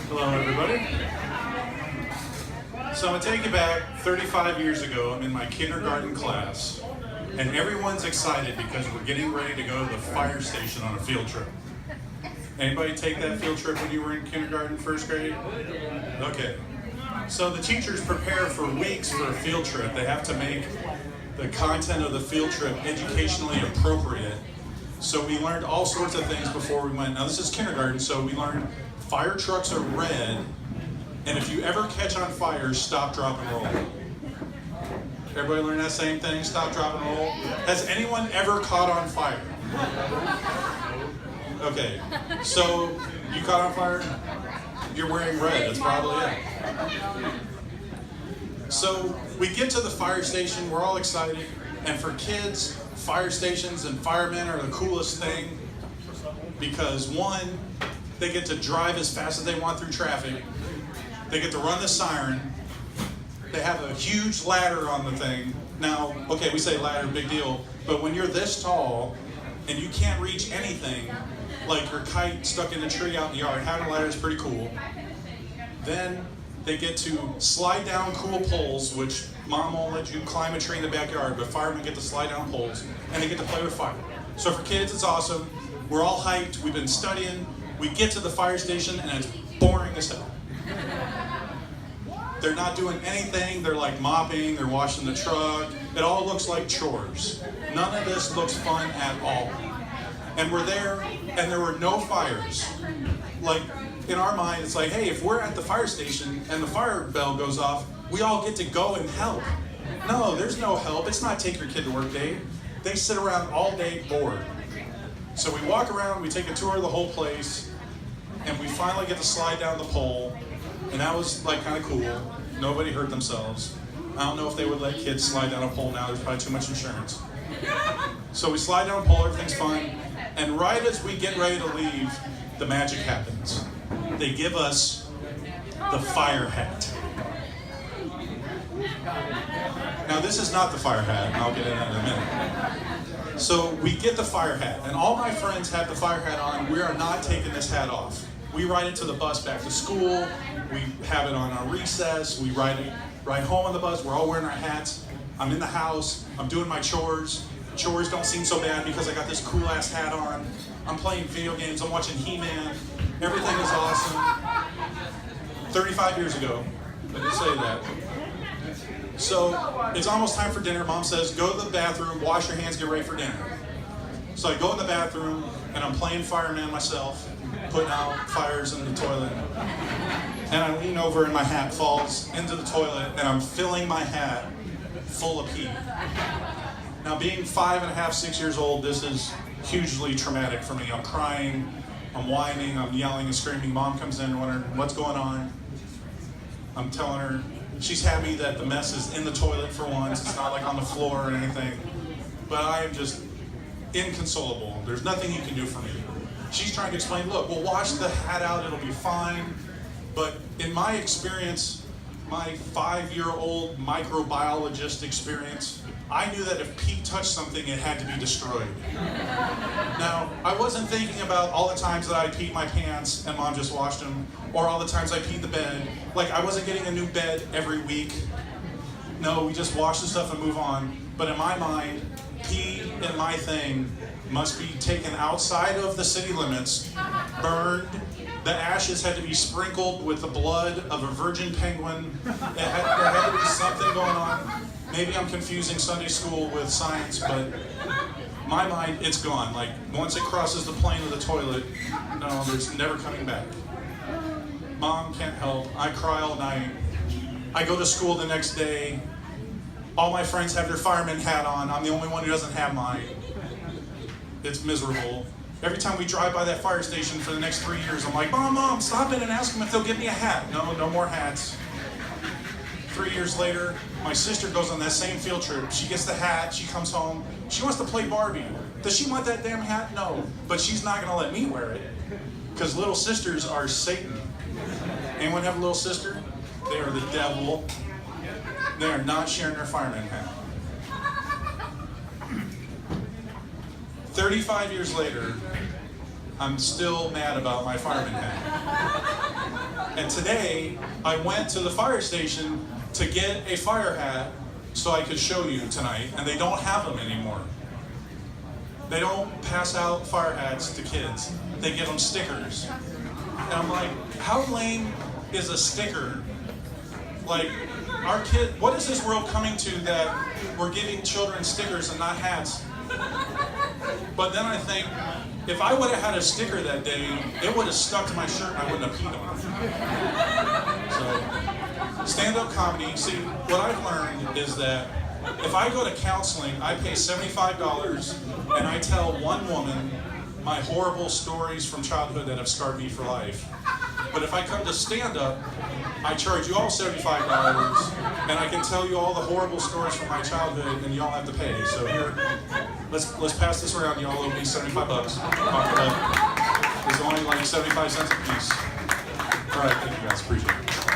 Hello, everybody. So I'm going to take you back 35 years ago. I'm in my kindergarten class, and everyone's excited because we're getting ready to go to the fire station on a field trip. Anybody take that field trip when you were in kindergarten, first grade? Okay. So the teachers prepare for weeks for a field trip. They have to make the content of the field trip educationally appropriate. So we learned all sorts of things before we went. Now this is kindergarten, so we learned fire trucks are red, and if you ever catch on fire, stop, drop, and roll. Everybody learn that same thing? Stop, drop, and roll? Has anyone ever caught on fire? Okay, so you caught on fire? You're wearing red, that's probably it. So we get to the fire station, we're all excited, and for kids, fire stations and firemen are the coolest thing because one, they get to drive as fast as they want through traffic, they get to run the siren, they have a huge ladder on the thing. Now, okay, we say ladder, big deal, but when you're this tall and you can't reach anything, like your kite stuck in a tree out in the yard, having a ladder is pretty cool. Then they get to slide down cool poles, which mom won't let you climb a tree in the backyard, but firemen get to slide down poles, and they get to play with fire. So for kids, it's awesome. We're all hyped, we've been studying, we get to the fire station, and it's boring as hell. They're not doing anything, they're like mopping, they're washing the truck, it all looks like chores. None of this looks fun at all. And we're there, and there were no fires. Like, in our mind, it's like, hey, if we're at the fire station and the fire bell goes off, we all get to go and help. No, there's no help. It's not take your kid to work day. They sit around all day bored. So we walk around, we take a tour of the whole place, and we finally get to slide down the pole, and that was like kind of cool. Nobody hurt themselves. I don't know if they would let kids slide down a pole now. There's probably too much insurance. So we slide down a pole, everything's fine, and right as we get ready to leave, the magic happens. They give us the fire hat. Now this is not the fire hat, and I'll get into that in a minute. So we get the fire hat, and all my friends have the fire hat on. We are not taking this hat off. We ride it to the bus back to school, we have it on our recess, we ride home on the bus, we're all wearing our hats. I'm in the house, I'm doing my chores. Chores don't seem so bad because I got this cool ass hat on. I'm playing video games, I'm watching He-Man. Everything is awesome. 35 years ago, I did say that. So it's almost time for dinner. Mom says, go to the bathroom, wash your hands, get ready for dinner. So I go in the bathroom and I'm playing fireman myself, putting out fires in the toilet. And I lean over and my hat falls into the toilet and I'm filling my hat full of pee. Now being 5.5, 6 years old, this is hugely traumatic for me. I'm crying, I'm whining, I'm yelling and screaming. Mom comes in wondering what's going on. I'm telling her, she's happy that the mess is in the toilet for once. It's not like on the floor or anything. But I am just inconsolable. There's nothing you can do for me. She's trying to explain, look, we'll wash the hat out, it'll be fine. But in my experience, my 5-year-old microbiologist experience, I knew that if pee touched something, it had to be destroyed. Now, I wasn't thinking about all the times that I peed my pants and mom just washed them, or all the times I peed the bed. Like, I wasn't getting a new bed every week. No, we just wash the stuff and move on. But in my mind, pee in my thing must be taken outside of the city limits, burned. The ashes had to be sprinkled with the blood of a virgin penguin. There had to be something going on. Maybe I'm confusing Sunday school with science, but my mind, it's gone. Like, once it crosses the plane of the toilet, no, there's never coming back. Mom can't help. I cry all night. I go to school the next day. All my friends have their fireman hat on. I'm the only one who doesn't have mine. It's miserable. Every time we drive by that fire station for the next 3 years, I'm like, Mom, stop in and ask them if they'll give me a hat. No more hats. 3 years later, my sister goes on that same field trip. She gets the hat, she comes home. She wants to play Barbie. Does she want that damn hat? No. But she's not gonna let me wear it. Because little sisters are Satan. Anyone have a little sister? They are the devil. They are not sharing their fireman hat. 35 years later, I'm still mad about my fireman hat. And today, I went to the fire station to get a fire hat so I could show you tonight, and they don't have them anymore. They don't pass out fire hats to kids. They give them stickers. And I'm like, how lame is a sticker? Like, our kid, what is this world coming to that we're giving children stickers and not hats? But then I think, if I would have had a sticker that day, it would have stuck to my shirt and I wouldn't have peed on it. So, stand-up comedy, see, what I've learned is that if I go to counseling, I pay $75 and I tell one woman my horrible stories from childhood that have scarred me for life. But if I come to stand-up, I charge you all $75 and I can tell you all the horrible stories from my childhood and y'all have to pay. So here, let's pass this around. Y'all owe me $75. Talk it up. It's only like 75 cents a piece. All right, thank you guys, appreciate it.